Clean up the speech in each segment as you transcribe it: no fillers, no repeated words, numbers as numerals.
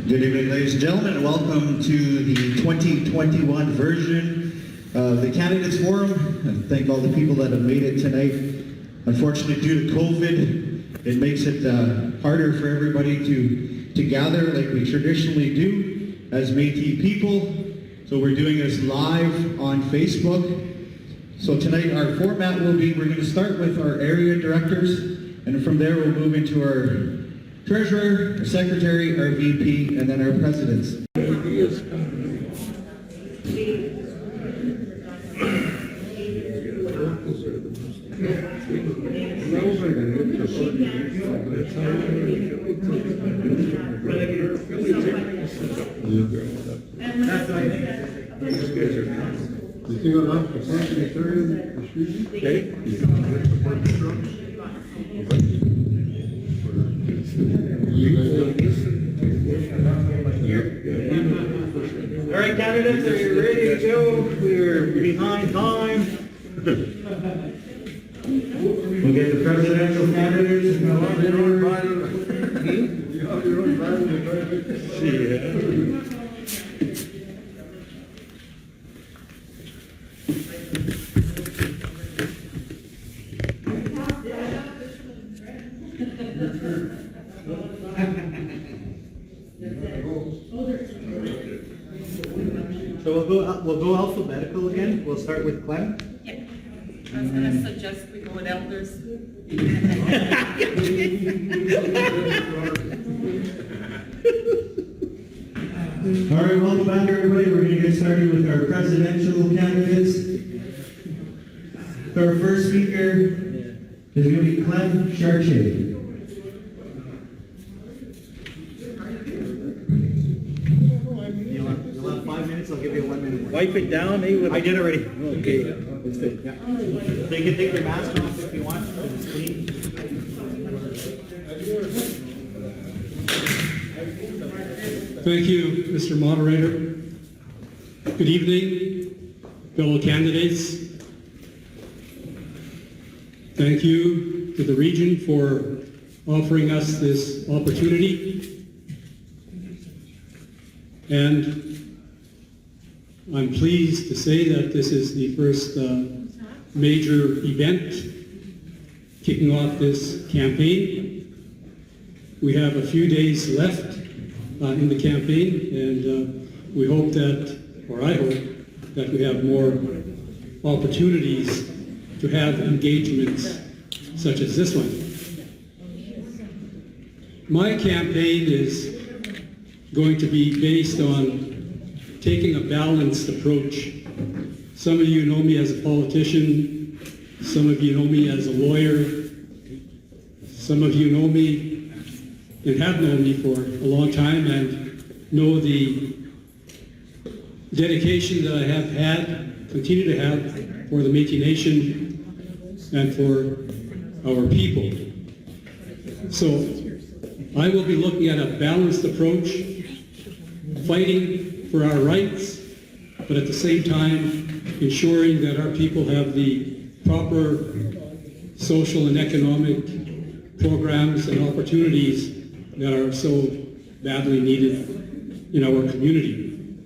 Good evening, ladies and gentlemen, and welcome to the 2021 version of the Candidates Forum. And thank all the people that have made it tonight. Unfortunately, due to COVID, it makes it harder for everybody to gather like we traditionally do as Métis people. So we're doing this live on Facebook. So tonight our format will be, we're going to start with our area directors, and from there we'll move into our treasurer, our secretary, our VP, and then our presidents. You think enough for secretary the street? Okay. All right, candidates, are you ready to go? We're behind time. We'll get the presidential candidates and go on. So we'll go alphabetical again. We'll start with Clem. Yeah. I was going to suggest we go with elders. All right, welcome back, everybody. We're going to get started with our presidential candidates. Our first speaker is going to be Clem Chartier. You'll have 5 minutes. I'll give you a 1 minute. Wipe it down, eh? I did already. Okay. It's good. Yeah. They can take their mask off if you want. It's clean. Thank you, Mr. Moderator. Good evening, fellow candidates. Thank you to the region for offering us this opportunity. And I'm pleased to say that this is the first major event kicking off this campaign. We have a few days left in the campaign, and we hope that, or I hope, that we have more opportunities to have engagements such as this one. My campaign is going to be based on taking a balanced approach. Some of you know me as a politician, some of you know me as a lawyer, some of you know me and have known me for a long time and know the dedication that I have had, continue to have for the Métis Nation and for our people. So I will be looking at a balanced approach, fighting for our rights, but at the same time ensuring that our people have the proper social and economic programs and opportunities that are so badly needed in our community.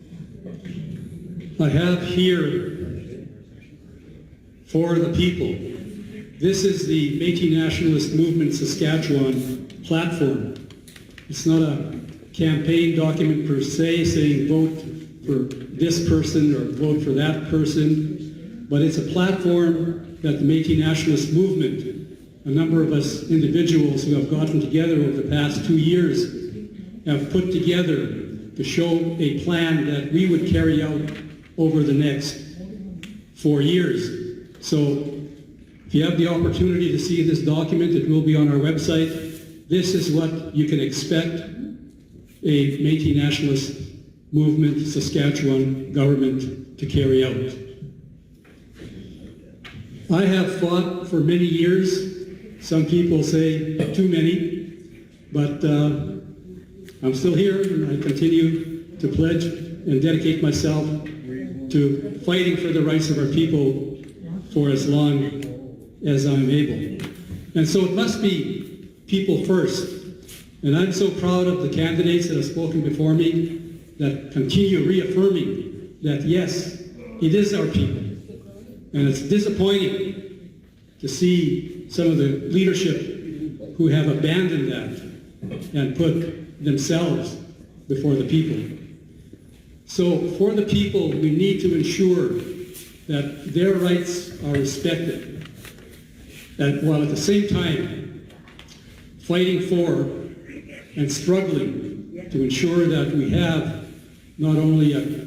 I have here for the people. This is the Métis Nationalist Movement Saskatchewan platform. It's not a campaign document per se saying vote for this person or vote for that person, but it's a platform that the Métis Nationalist Movement, a number of us individuals who have gotten together over the past 2 years, have put together to show a plan that we would carry out over the next 4 years. So if you have the opportunity to see this document, it will be on our website. This is what you can expect a Métis Nationalist Movement Saskatchewan government to carry out. I have fought for many years. Some people say too many, but I'm still here and I continue to pledge and dedicate myself to fighting for the rights of our people for as long as I'm able. And so it must be people first. And I'm so proud of the candidates that have spoken before me that continue reaffirming that yes, it is our people. And it's disappointing to see some of the leadership who have abandoned that and put themselves before the people. So for the people, we need to ensure that their rights are respected, that while at the same time fighting for and struggling to ensure that we have not only a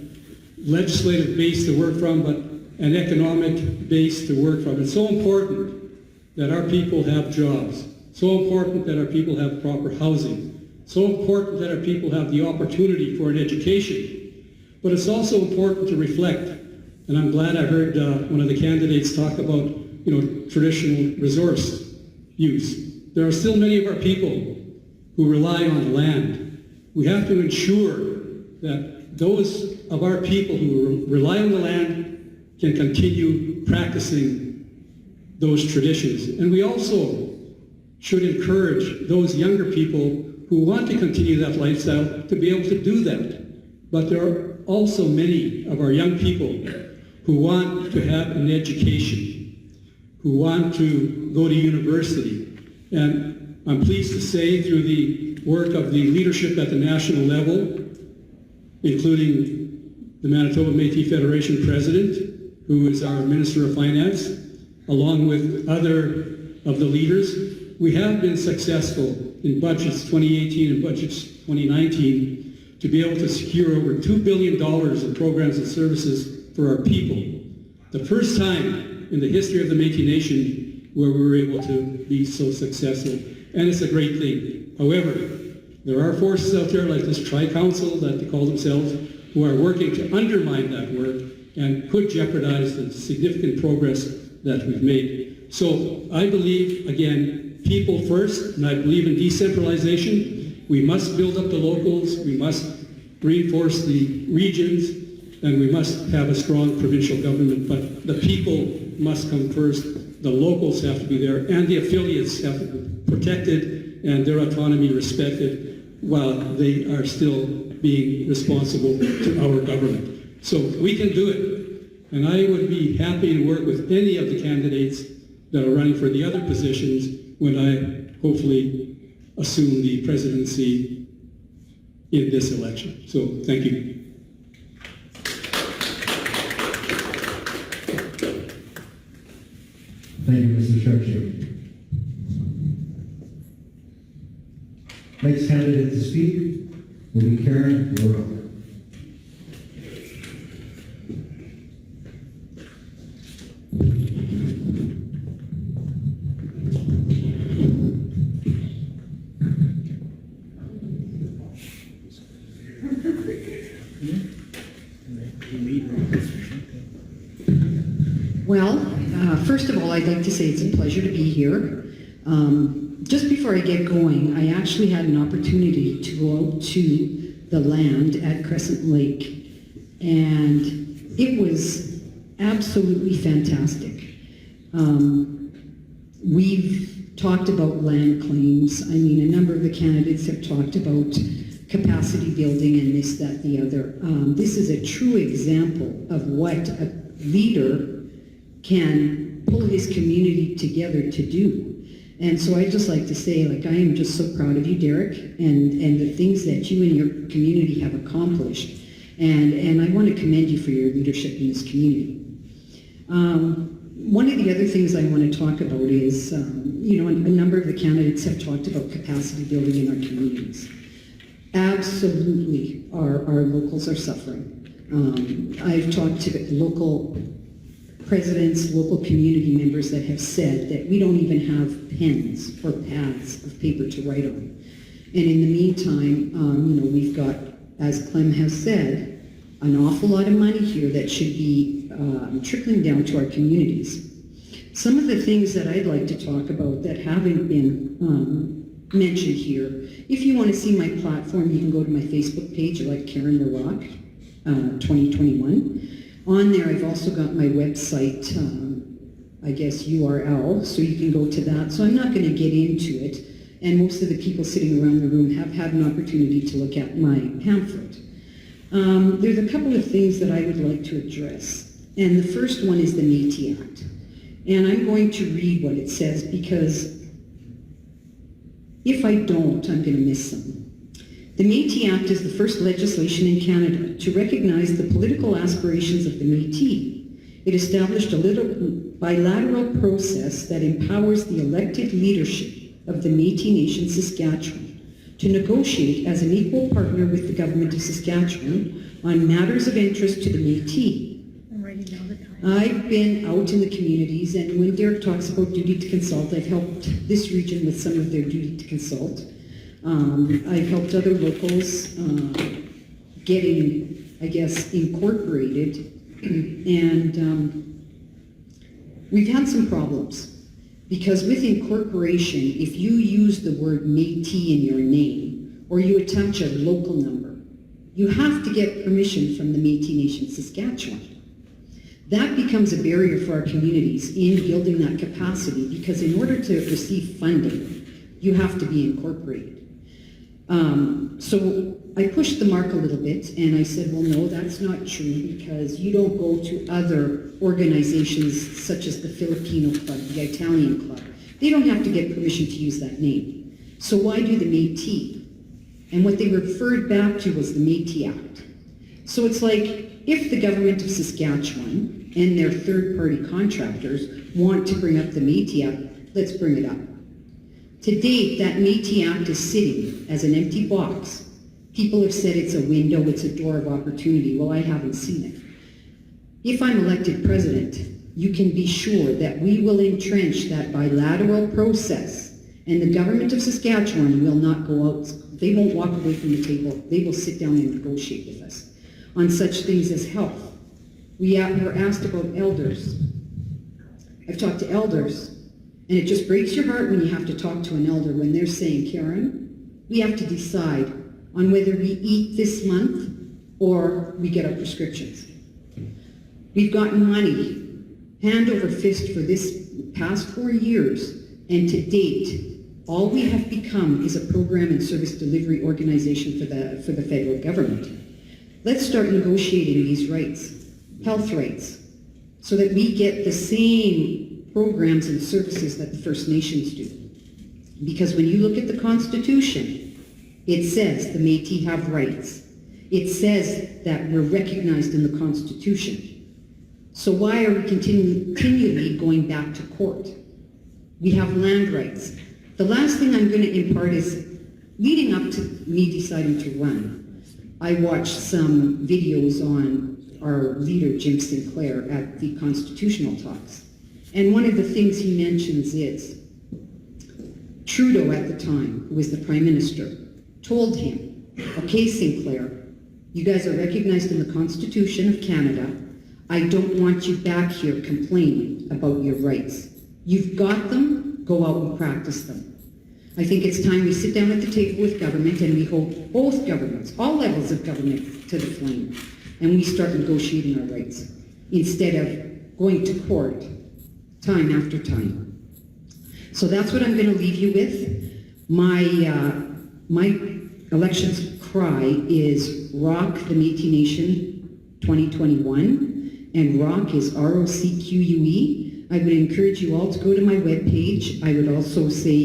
legislative base to work from, but an economic base to work from. It's so important that our people have jobs, so important that our people have proper housing, so important that our people have the opportunity for an education. But it's also important to reflect, and I'm glad I heard one of the candidates talk about, traditional resource use. There are still many of our people who rely on land. We have to ensure that those of our people who rely on the land can continue practicing those traditions. And we also should encourage those younger people who want to continue that lifestyle to be able to do that. But there are also many of our young people who want to have an education, who want to go to university. And I'm pleased to say through the work of the leadership at the national level, including the Manitoba Métis Federation President, who is our Minister of Finance, along with other of the leaders, we have been successful in budgets 2018 and budgets 2019 to be able to secure over $2 billion in programs and services for our people. The first time in the history of the Métis Nation where we were able to be so successful, and it's a great thing. However, there are forces out there like this Tri-Council that they call themselves who are working to undermine that work and could jeopardize the significant progress that we've made. So I believe, again, people first, and I believe in decentralization. We must build up the locals, we must reinforce the regions, and we must have a strong provincial government, but the people must come first. The locals have to be there, and the affiliates have to be protected and their autonomy respected while they are still being responsible to our government. So we can do it, and I would be happy to work with any of the candidates that are running for the other positions when I hopefully assume the presidency in this election. So thank you. Thank you, Mr. Sharpshoot. Next candidate to speak will be Karen Laurel. Well, first of all, I'd like to say it's a pleasure to be here. Just before I get going, I actually had an opportunity to go out to the land at Crescent Lake, and it was absolutely fantastic. We've talked about land claims. I mean, a number of the candidates have talked about capacity building and this, that, the other. This is a true example of what a leader can pull his community together to do. And so I'd just like to say, I am just so proud of you, Derek, and the things that you and your community have accomplished. And I want to commend you for your leadership in this community. One of the other things I want to talk about is, a number of the candidates have talked about capacity building in our communities. Absolutely, our locals are suffering. I've talked to local presidents, local community members that have said that we don't even have pens or pads of paper to write on. And in the meantime, we've got, as Clem has said, an awful lot of money here that should be trickling down to our communities. Some of the things that I'd like to talk about that haven't been mentioned here, if you want to see my platform, you can go to my Facebook page, like Karen the Rock 2021. On there, I've also got my website, URL, so you can go to that. So I'm not going to get into it. and most of the people sitting around the room have had an opportunity to look at my pamphlet. There's a couple of things that I would like to address, and the first one is the Métis Act. And I'm going to read what it says, because if I don't, I'm going to miss some. The Métis Act is the first legislation in Canada to recognize the political aspirations of the Métis. It established a bilateral process that empowers the elected leadership of the Métis Nation Saskatchewan to negotiate as an equal partner with the government of Saskatchewan on matters of interest to the Métis. I've been out in the communities, and when Derek talks about duty to consult, I've helped this region with some of their duty to consult. I've helped other locals getting, I guess, incorporated, and we've had some problems. Because with incorporation, if you use the word Métis in your name, or you attach a local number, you have to get permission from the Métis Nation Saskatchewan. That becomes a barrier for our communities in building that capacity, because in order to receive funding, you have to be incorporated. So I pushed the mark a little bit, and I said, well, no, that's not true, because you don't go to other organizations such as the Filipino Club, the Italian Club. They don't have to get permission to use that name. So why do the Métis? And what they referred back to was the Métis Act. So it's like, if the government of Saskatchewan and their third-party contractors want to bring up the Métis Act, let's bring it up. To date, that Métis Act is sitting as an empty box. People have said it's a window, it's a door of opportunity. Well, I haven't seen it. If I'm elected president, you can be sure that we will entrench that bilateral process, and the government of Saskatchewan will not go out, they won't walk away from the table, they will sit down and negotiate with us on such things as health. We were asked about elders. I've talked to elders, and it just breaks your heart when you have to talk to an elder when they're saying, Karen, we have to decide on whether we eat this month or we get our prescriptions. We've gotten money hand over fist for this past 4 years, and to date, all we have become is a program and service delivery organization for the federal government. Let's start negotiating these rights, health rights, so that we get the same programs and services that the First Nations do. Because when you look at the Constitution, it says the Métis have rights. It says that we're recognized in the Constitution. So why are we continually going back to court? We have land rights. The last thing I'm going to impart is, leading up to me deciding to run, I watched some videos on our leader, Jim Sinclair, at the constitutional talks. And one of the things he mentions is, Trudeau at the time, who was the Prime Minister, told him, okay, Sinclair, you guys are recognized in the Constitution of Canada. I don't want you back here complaining about your rights. You've got them, go out and practice them. I think it's time we sit down at the table with government and we hold both governments, all levels of government, to the flame, and we start negotiating our rights instead of going to court time after time. So that's what I'm going to leave you with. My elections cry is Rock the Métis Nation 2021, and Rock is ROCQUE. I would encourage you all to go to my webpage. I would also say,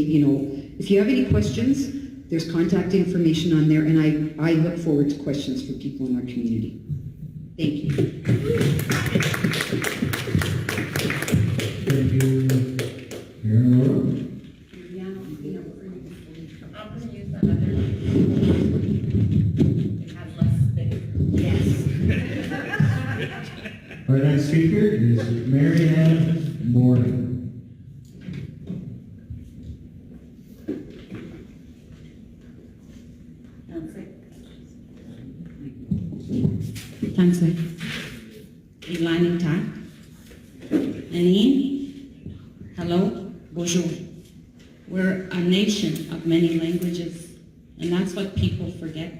if you have any questions, there's contact information on there, and I look forward to questions from people in our community. Thank you. Thank you. Karen Laura? Yeah, I'm gonna use that other. It has less space. Yes. Our next speaker is Mary Ann Morgan. Tanse. Ilani Tak. Anin. Hello. Bonjour. We're a nation of many languages, and that's what people forget.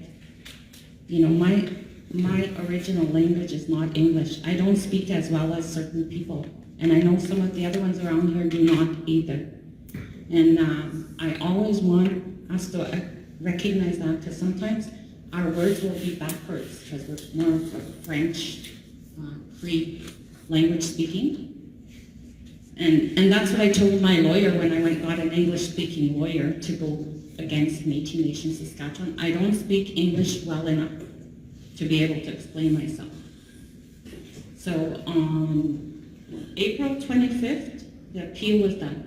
My original language is not English. I don't speak as well as certain people, and I know some of the other ones around here do not either. And I always want us to recognize that, because sometimes our words will be backwards, because we're more of a French, free language speaking. And that's what I told my lawyer when I went got an English-speaking lawyer to go against Métis Nation Saskatchewan. I don't speak English well enough to be able to explain myself. So on April 25th, the appeal was done.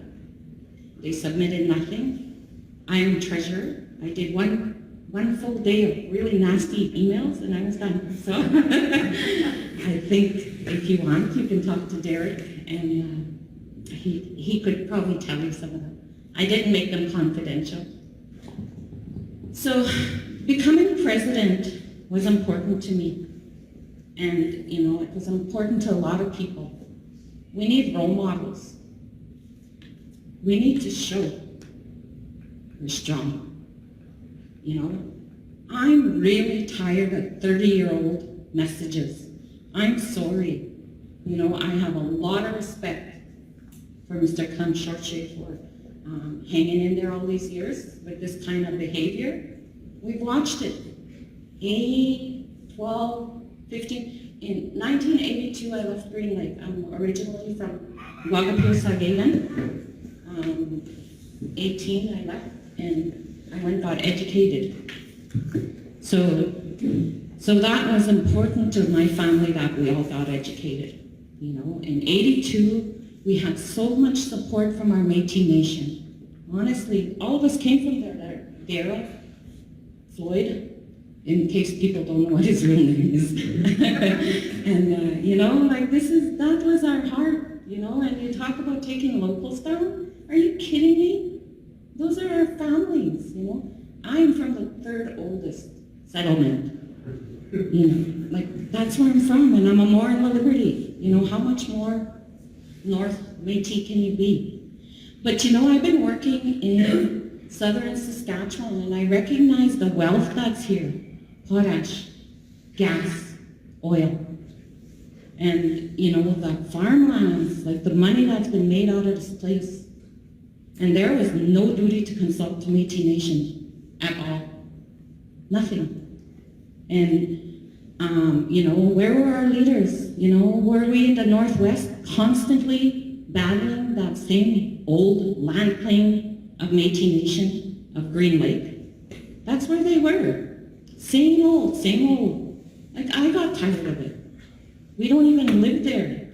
They submitted nothing. I am treasurer. I did one full day of really nasty emails and I was done. So I think if you want, you can talk to Derek and he could probably tell you some of them. I didn't make them confidential. So becoming president was important to me. And, you know, it was important to a lot of people. We need role models. We need to show we're strong. You know, I'm really tired of 30-year-old messages. I'm sorry. You know, I have a lot of respect for Mr. Clem Shortshave for hanging in there all these years with this kind of behavior. We've watched it. 8, 12, 15. In 1982, I left Green Lake. I'm originally from Wagapur, Saskatchewan. 18, I left, and I went and got educated. So that was important to my family that we all got educated. You know, in 82, we had so much support from our Métis Nation. Honestly, all of us came from there. Dara, Floyd, in case people don't know what his real name is. And, you know, like that was our heart, you know, and you talk about taking locals down. Are you kidding me? Those are our families, you know. I'm from the 3rd oldest settlement. You know, like that's where I'm from, and I'm a more in the Liberty. You know, how much more North Métis can you be? But you know, I've been working in southern Saskatchewan, and I recognize the wealth that's here. Potash, gas, oil. And, you know, the farmlands, like the money that's been made out of this place. And there was no duty to consult to Métis Nation at all. Nothing. And, you know, where were our leaders? You know, were we in the Northwest constantly battling that same old land claim of Métis Nation of Green Lake? That's where they were. Same old, same old. Like, I got tired of it. We don't even live there.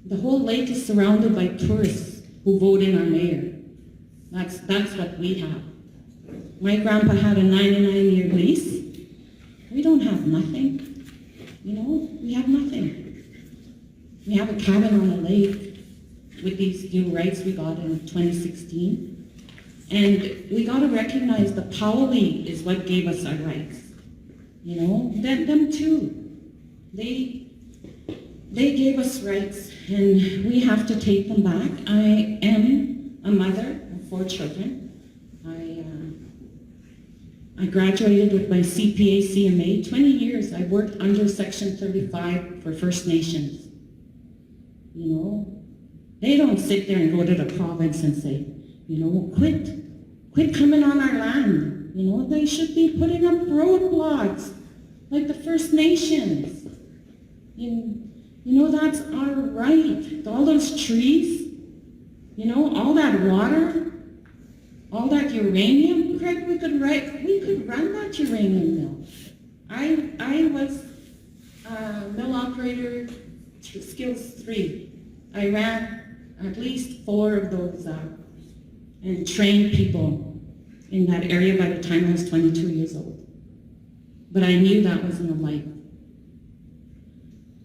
The whole lake is surrounded by tourists who vote in our mayor. That's what we have. My grandpa had a 99-year lease. We don't have nothing. You know, we have nothing. We have a cabin on the lake with these new rights we got in 2016. And we got to recognize the Paoli is what gave us our rights. You know, them too. They gave us rights, and we have to take them back. I am a mother of 4 children. I graduated with my CPA CMA. 20 years I worked under Section 35 for First Nations. You know, they don't sit there and go to the province and say, you know, quit coming on our land. You know, they should be putting up roadblocks like the First Nations. You know, that's our right. All those trees, you know, all that water, all that uranium, Craig, we could run that uranium mill. I was mill operator skills 3. I ran at least 4 of those and trained people in that area by the time I was 22 years old. But I knew that wasn't a life.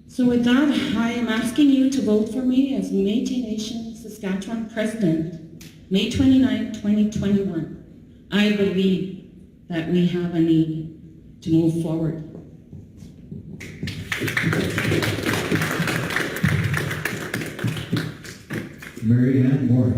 So with that, I am asking you to vote for me as Métis Nation Saskatchewan President, May 29, 2021. I believe that we have a need to move forward. Mary Ann Moore.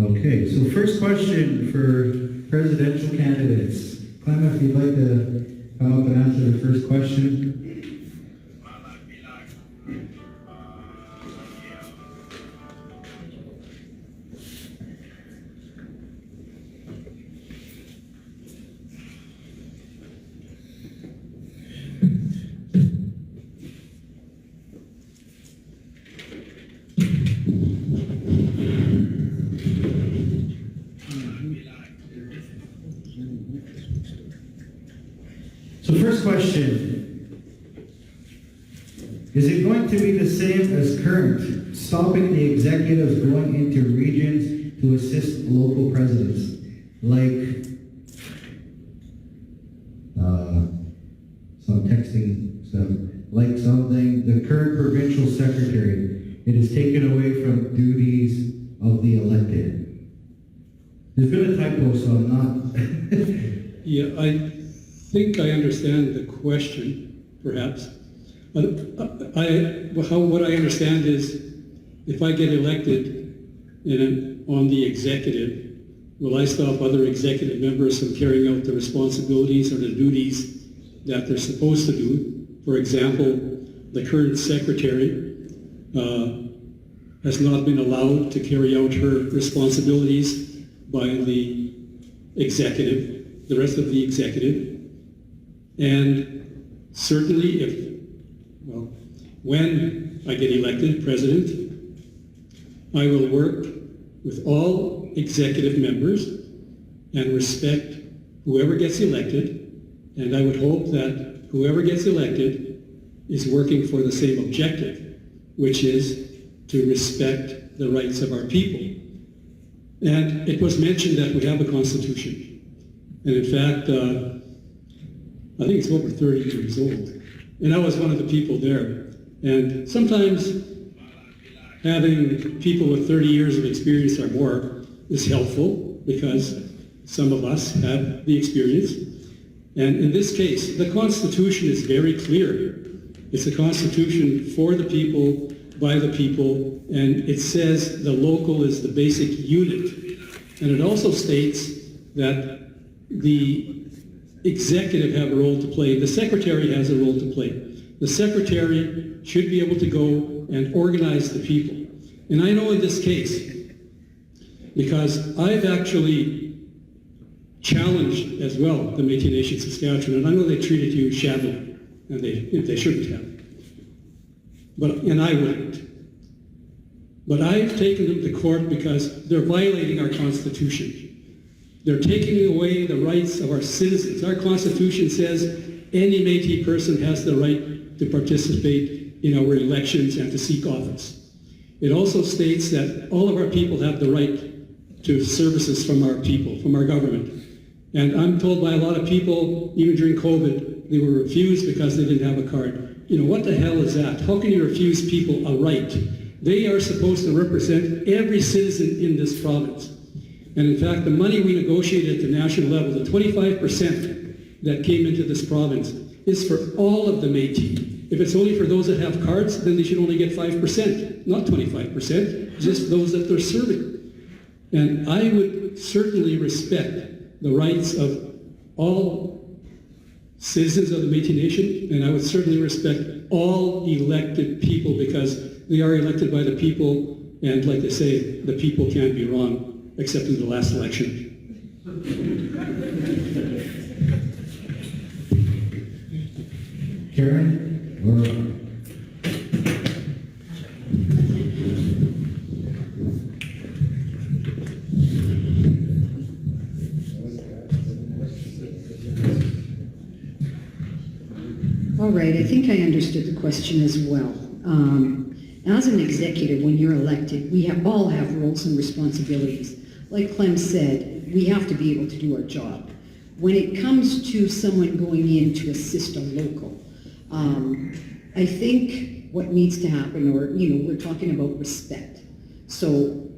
Okay, so first question for presidential candidates. Clem, if you'd like to come up and answer the first question. So first question, is it going to be the same as current, stopping the executives going into regions to assist local presidents? Like some texting stuff, like something, the current provincial secretary, it is taken away from duties of the elected. There's been a typo, so I'm not. Yeah, I think I understand the question, perhaps. But what I understand is, if I get elected on the executive, will I stop other executive members from carrying out the responsibilities or the duties that they're supposed to do? For example, the current secretary has not been allowed to carry out her responsibilities by the executive, the rest of the executive. And certainly when I get elected president, I will work with all executive members and respect whoever gets elected, and I would hope that whoever gets elected is working for the same objective, which is to respect the rights of our people. And it was mentioned that we have a constitution. And in fact, I think it's over 30 years old. And I was one of the people there. And sometimes having people with 30 years of experience or more is helpful because some of us have the experience. And in this case, the Constitution is very clear. It's a Constitution for the people, by the people, and it says the local is the basic unit. And it also states that the executive have a role to play. The secretary has a role to play. The secretary should be able to go and organize the people. And I know in this case, because I've actually challenged as well the Métis Nation Saskatchewan, and I know they treated you shabbily, and they shouldn't have. And I wouldn't. But I've taken them to court because they're violating our Constitution. They're taking away the rights of our citizens. Our Constitution says any Métis person has the right to participate in our elections and to seek office. It also states that all of our people have the right to services from our people, from our government. And I'm told by a lot of people, even during COVID, they were refused because they didn't have a card. What the hell is that? How can you refuse people a right? They are supposed to represent every citizen in this province. And in fact, the money we negotiated at the national level, the 25% that came into this province, is for all of the Métis. If it's only for those that have cards, then they should only get 5%, not 25%, just those that they're serving. And I would certainly respect the rights of all citizens of the Métis Nation, and I would certainly respect all elected people because they are elected by the people, and like they say, the people can't be wrong, except in the last election. Karen, or All right, I think I understood the question as well. As an executive, when you're elected, we all have roles and responsibilities. Like Clem said, we have to be able to do our job. When it comes to someone going in to assist a local, I think what needs to happen, or we're talking about respect. So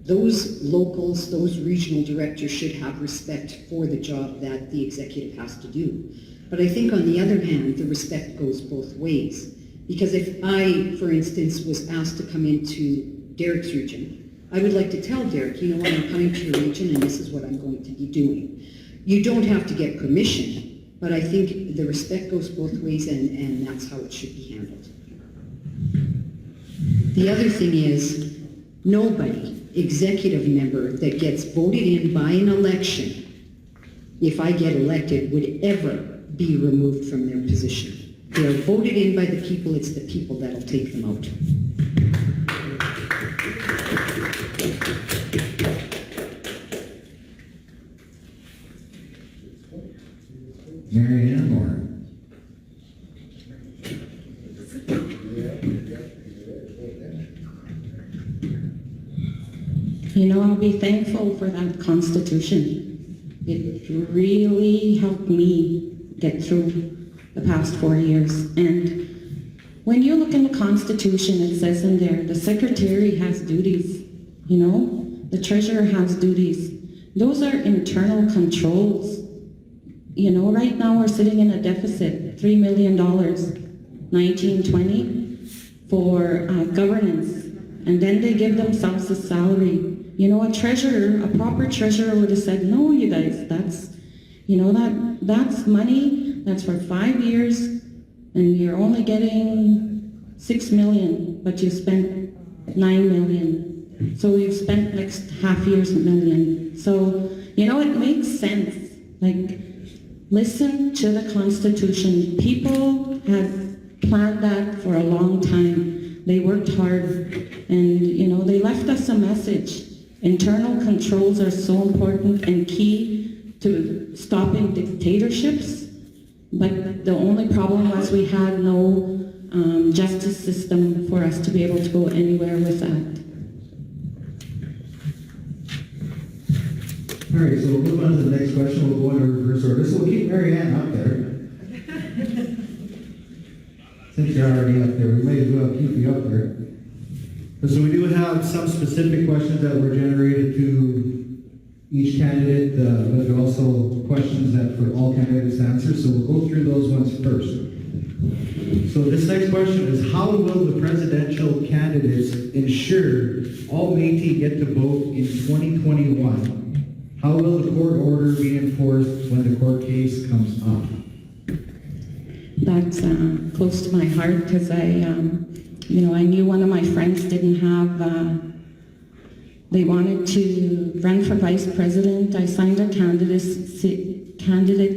those locals, those regional directors should have respect for the job that the executive has to do. But I think on the other hand, the respect goes both ways. Because if I, for instance, was asked to come into Derek's region, I would like to tell Derek, you know what, I'm coming to your region and this is what I'm going to be doing. You don't have to get permission, but I think the respect goes both ways and that's how it should be handled. The other thing is, nobody, executive member that gets voted in by an election, if I get elected, would ever be removed from their position. They're voted in by the people, it's the people that'll take them out. Mary Ann Moore. You know, I'll be thankful for that Constitution. It really helped me get through the past 4 years. And when you look in the Constitution, it says in there, the Secretary has duties, you know, the Treasurer has duties. Those are internal controls. You know, right now we're sitting in a deficit, $3 million, 1920, for governance. And then they give themselves a salary. You know, a treasurer, a proper treasurer would have said, no, you guys, that's, you know, that's money, that's for 5 years, and you're only getting 6 million, but you spent 9 million. So you've spent next half year's $1 million. So, you know, it makes sense. Like, listen to the Constitution. People had planned that for a long time. They worked hard, and, you know, they left us a message. Internal controls are so important and key to stopping dictatorships, but the only problem was we had no justice system for us to be able to go anywhere with that. All right, so we'll move on to the next question. We'll go into reverse order. So we'll keep Mary Ann up there. Since you're already up there, we may as well keep you up there. So we do have some specific questions that were generated to each candidate, but also questions that for all candidates to answer. So we'll go through those ones first. So this next question is, how will the presidential candidates ensure all Métis get to vote in 2021? How will the court order be enforced when the court case comes up? That's close to my heart because you know, I knew one of my friends didn't have, they wanted to run for vice president. I signed a candidate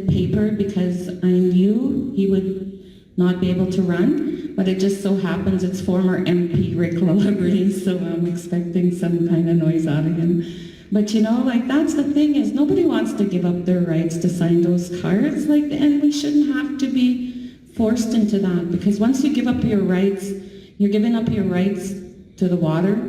paper because I knew he would not be able to run, but it just so happens it's former MP Rick Liberty, so I'm expecting some kind of noise out of him. But you know, like, that's the thing is, nobody wants to give up their rights to sign those cards, like, and we shouldn't have to be forced into that, because once you give up your rights, you're giving up your rights to the water,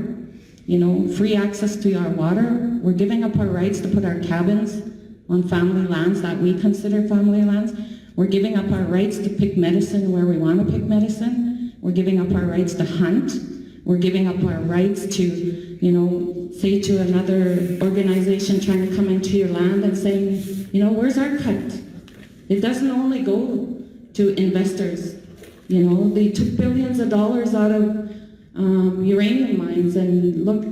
you know, free access to our water. We're giving up our rights to put our cabins on family lands that we consider family lands. We're giving up our rights to pick medicine where we want to pick medicine. We're giving up our rights to hunt. We're giving up our rights to, you know, say to another organization trying to come into your land and saying, you know, where's our cut? It doesn't only go to investors. You know, they took billions of dollars out of uranium mines, and look,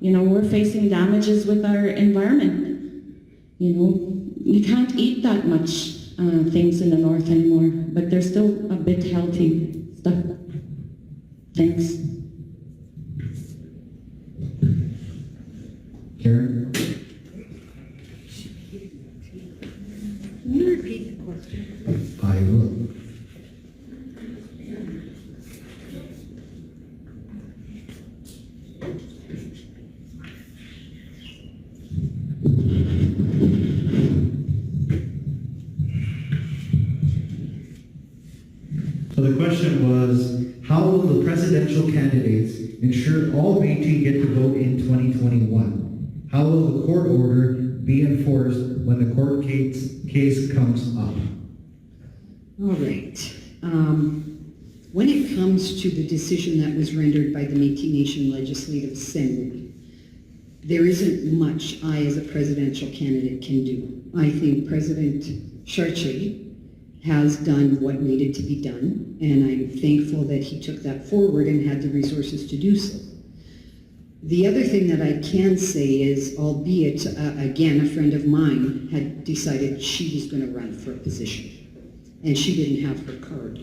you know, we're facing damages with our environment. You know, you can't eat that much things in the north anymore, but they're still a bit healthy stuff. Thanks. Karen? Can you repeat the question? I will. So the question was, how will the presidential candidates ensure all Métis get to vote in 2021? How will the court order be enforced when the court case comes up? All right. When it comes to the decision that was rendered by the Métis Nation Legislative Assembly, there isn't much I as a presidential candidate can do. I think President Chartier has done what needed to be done, and I'm thankful that he took that forward and had the resources to do so. The other thing that I can say is, albeit, again, a friend of mine had decided she was going to run for a position, and she didn't have her card.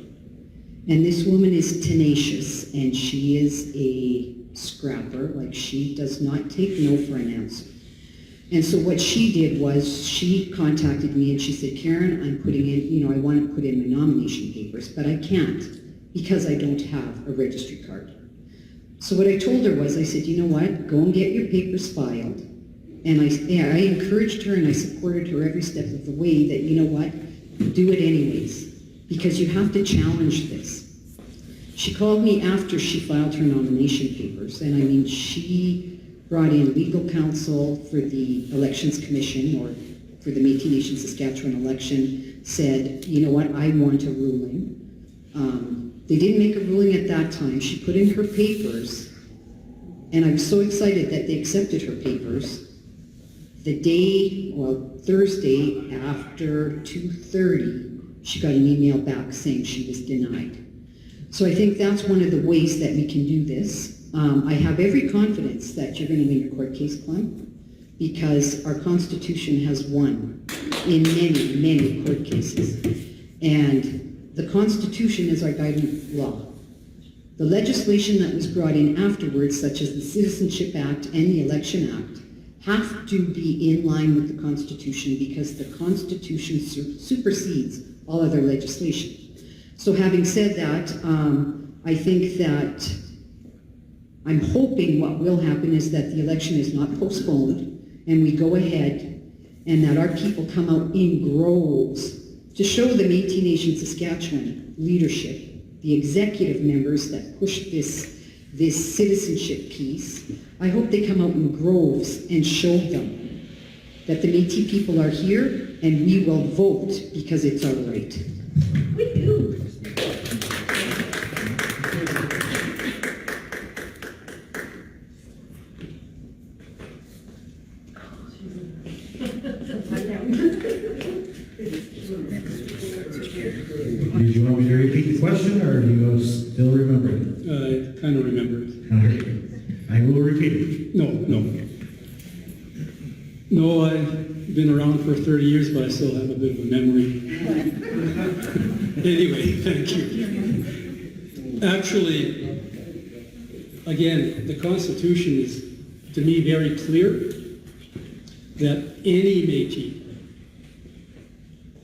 And this woman is tenacious, and she is a scrapper. Like, she does not take no for an answer. And so what she did was she contacted me and she said, Karen, I'm putting in, I want to put in my nomination papers, but I can't because I don't have a registry card. So what I told her was, I said, you know what, go and get your papers filed. And I encouraged her and I supported her every step of the way that, you know what, do it anyways, because you have to challenge this. She called me after she filed her nomination papers, and I mean, she brought in legal counsel for the Elections Commission, or for the Métis Nation Saskatchewan election, said, you know what, I want a ruling. They didn't make a ruling at that time. She put in her papers, and I was so excited that they accepted her papers. The day, Thursday after 2:30, she got an email back saying she was denied. So I think that's one of the ways that we can do this. I have every confidence that you're going to win your court case, Clem, because our Constitution has won in many, many court cases. And the Constitution is our guiding law. The legislation that was brought in afterwards, such as the Citizenship Act and the Election Act, have to be in line with the Constitution because the Constitution supersedes all other legislation. So having said that, I think that I'm hoping what will happen is that the election is not postponed and we go ahead and that our people come out in groves to show the Métis Nation Saskatchewan leadership, the executive members that push this citizenship piece. I hope they come out in groves and show them that the Métis people are here and we will vote because it's our right. We do. Did you want me to repeat the question, or do you still remember it? I kind of remember it. I will repeat it. No, I've been around for 30 years, but I still have a bit of a memory. Anyway, thank you. Actually, again, the Constitution is, to me, very clear that any Métis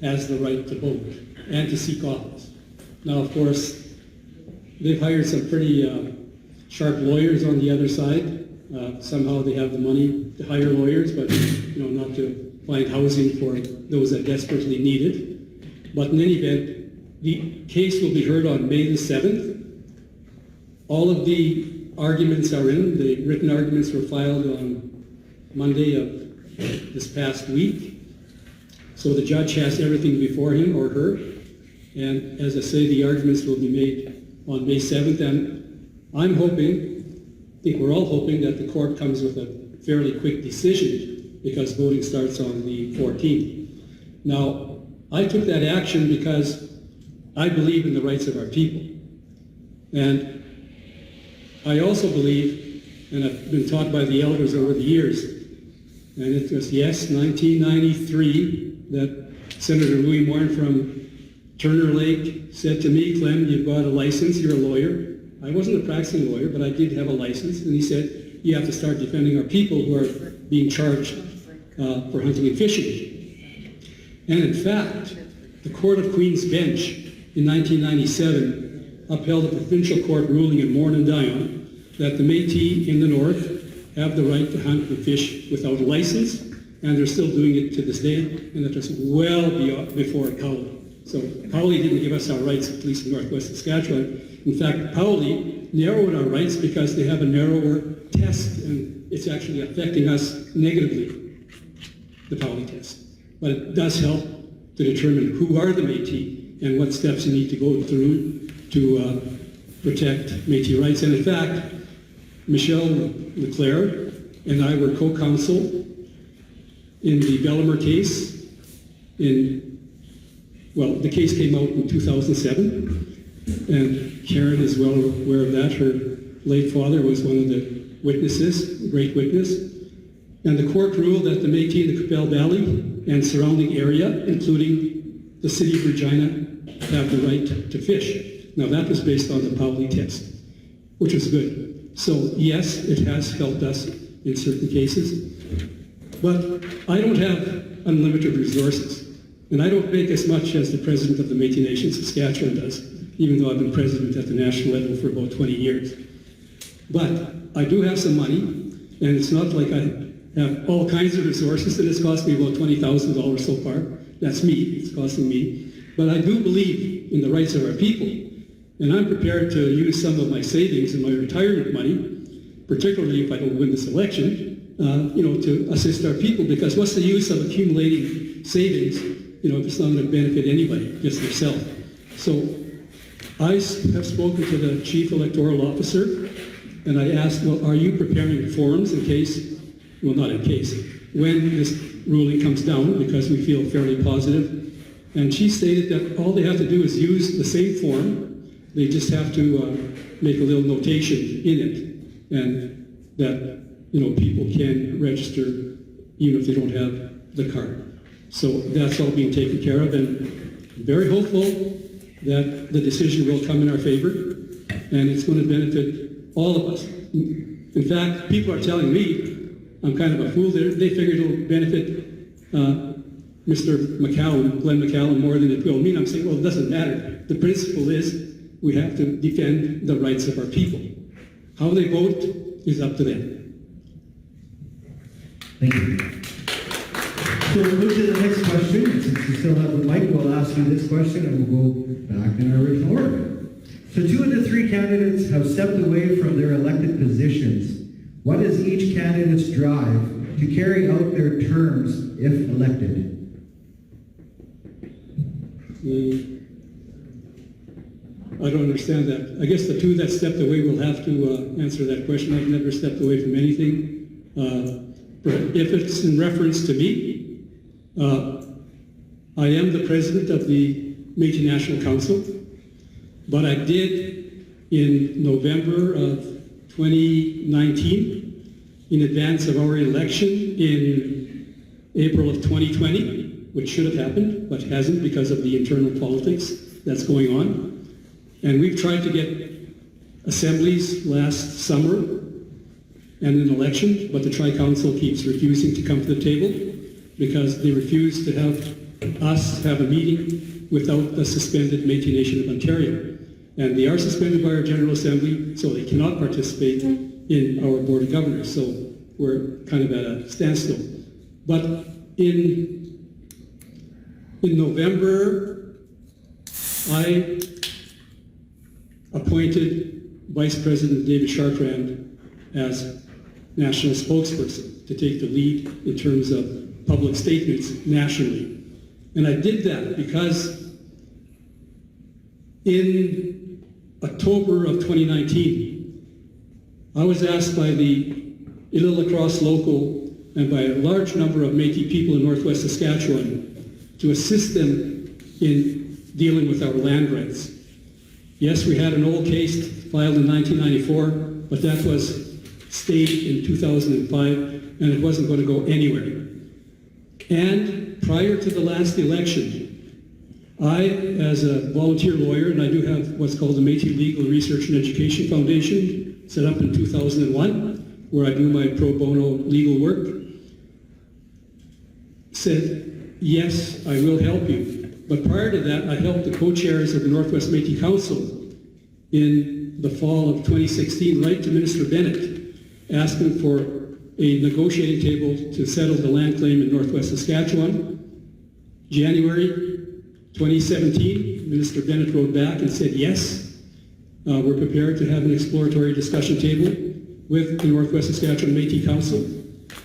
has the right to vote and to seek office. Now, of course, they've hired some pretty sharp lawyers on the other side. Somehow they have the money to hire lawyers, but not to find housing for those that desperately need it. But in any event, the case will be heard on May the 7th. All of the arguments are in. The written arguments were filed on Monday of this past week. So the judge has everything before him or her. And as I say, the arguments will be made on May 7th. And I'm hoping, I think we're all hoping, that the court comes with a fairly quick decision because voting starts on the 14th. Now, I took that action because I believe in the rights of our people. And I also believe, and I've been taught by the elders over the years, and it was, 1993, that Senator Louis Morin from Turner Lake said to me, Clem, you've got a license, you're a lawyer. I wasn't a practicing lawyer, but I did have a license, and he said, you have to start defending our people who are being charged for hunting and fishing. And in fact, the Court of Queen's Bench in 1997 upheld a provincial court ruling in Morne and Dion that the Métis in the north have the right to hunt and fish without a license, and they're still doing it to this day, and that was well before Powley. So Powley didn't give us our rights, at least in northwest Saskatchewan. In fact, Powley narrowed our rights because they have a narrower test, and it's actually affecting us negatively, the Powley test. But it does help to determine who are the Métis and what steps you need to go through to protect Métis rights. And in fact, Michelle Leclerc and I were co-counsel in the Bellamar case. The case came out in 2007, and Karen is well aware of that. Her late father was one of the witnesses, great witness. And the court ruled that the Métis in the Qu'Appelle Valley and surrounding area, including the city of Regina, have the right to fish. Now that was based on the Pauli test, which was good. So yes, it has helped us in certain cases, but I don't have unlimited resources. And I don't make as much as the president of the Métis Nation, Saskatchewan, does, even though I've been president at the national level for about 20 years. But I do have some money, and it's not like I have all kinds of resources, and it's cost me about $20,000 so far. That's me, it's costing me. But I do believe in the rights of our people, and I'm prepared to use some of my savings and my retirement money, particularly if I don't win this election, to assist our people, because what's the use of accumulating savings, if it's not going to benefit anybody, just yourself. So I have spoken to the chief electoral officer, and I asked, well, are you preparing forms in case, well, not in case, when this ruling comes down, because we feel fairly positive. And she stated that all they have to do is use the same form. They just have to make a little notation in it, and that people can register even if they don't have the card. So that's all being taken care of, and I'm very hopeful that the decision will come in our favor, and it's going to benefit all of us. In fact, people are telling me I'm kind of a fool there. They figure it'll benefit Mr. McCallum, Glenn McCallum, more than it will me. And I'm saying, well, it doesn't matter. The principle is we have to defend the rights of our people. How they vote is up to them. Thank you. So we'll move to the next question. And since we still have the mic, we'll ask you this question and we'll go back in our original order. So 2 of the 3 candidates have stepped away from their elected positions. What is each candidate's drive to carry out their terms if elected? I don't understand that. I guess the 2 that stepped away will have to answer that question. I've never stepped away from anything. If it's in reference to me, I am the president of the Métis National Council, but I did in November of 2019, in advance of our election in April of 2020, which should have happened, but hasn't because of the internal politics that's going on. And we've tried to get assemblies last summer and an election, but the Tri-Council keeps refusing to come to the table because they refuse to have us have a meeting without the suspended Métis Nation of Ontario. And they are suspended by our General Assembly, so they cannot participate in our Board of Governors. So we're kind of at a standstill. But in November, I appointed Vice President David Chartrand as national spokesperson to take the lead in terms of public statements nationally. And I did that because in October of 2019, I was asked by the Illa-Lacrosse local and by a large number of Métis people in Northwest Saskatchewan to assist them in dealing with our land rights. Yes, we had an old case filed in 1994, but that was stayed in 2005, and it wasn't going to go anywhere. And prior to the last election, I, as a volunteer lawyer, and I do have what's called the Métis Legal Research and Education Foundation, set up in 2001, where I do my pro bono legal work, said, yes, I will help you. But prior to that, I helped the co-chairs of the Northwest Métis Council in the fall of 2016 write to Minister Bennett, asking for a negotiating table to settle the land claim in Northwest Saskatchewan. January 2017, Minister Bennett wrote back and said, yes, we're prepared to have an exploratory discussion table with the Northwest Saskatchewan Métis Council.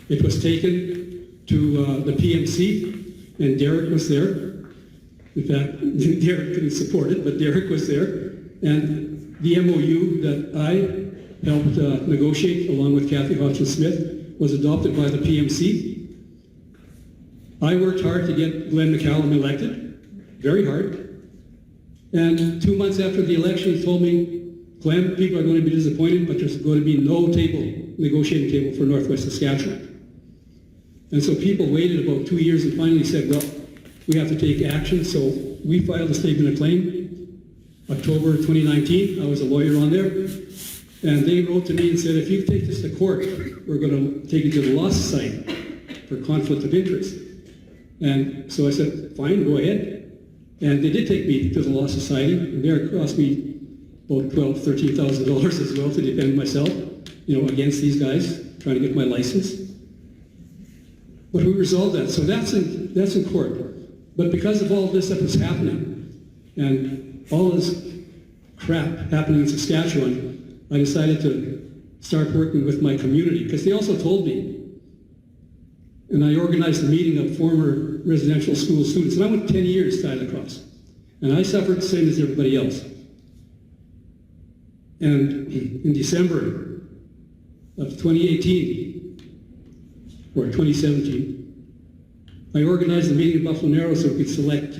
It was taken to the PMC, and Derek was there. In fact, Derek couldn't support it, but Derek was there. And the MOU that I helped negotiate along with Kathy Hodgson-Smith was adopted by the PMC. I worked hard to get Glenn McCallum elected, very hard. And 2 months after the election, he told me, Glenn, people are going to be disappointed, but there's going to be no table negotiating table for Northwest Saskatchewan. And so people waited about 2 years and finally said, well, we have to take action. So we filed a statement of claim, October 2019. I was a lawyer on there. And they wrote to me and said, if you take this to court, we're going to take it to the Law Society for conflict of interest. And so I said, fine, go ahead. And they did take me to the Law Society. And there it cost me about $12,000, $13,000 as well to defend myself, against these guys, trying to get my license. But we resolved that. So that's in court. But because of all this that was happening, and all this crap happening in Saskatchewan, I decided to start working with my community, because they also told me, and I organized a meeting of former residential school students, and I went 10 years tied across, and I suffered the same as everybody else. And in December of 2018, or 2017, I organized a meeting in Buffalo Narrows so we could select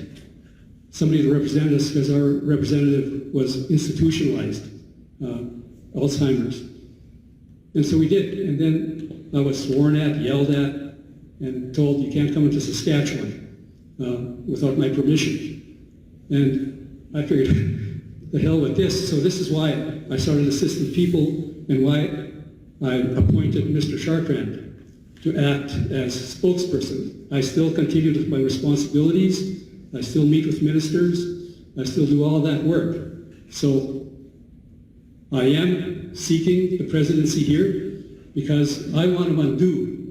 somebody to represent us, because our representative was institutionalized, Alzheimer's. And so we did, and then I was sworn at, yelled at, and told you can't come into Saskatchewan without my permission. And I figured, the hell with this. So this is why I started assisting people, and why I appointed Mr. Chartrand to act as spokesperson. I still continue with my responsibilities. I still meet with ministers. I still do all that work. So I am seeking the presidency here because I want to undo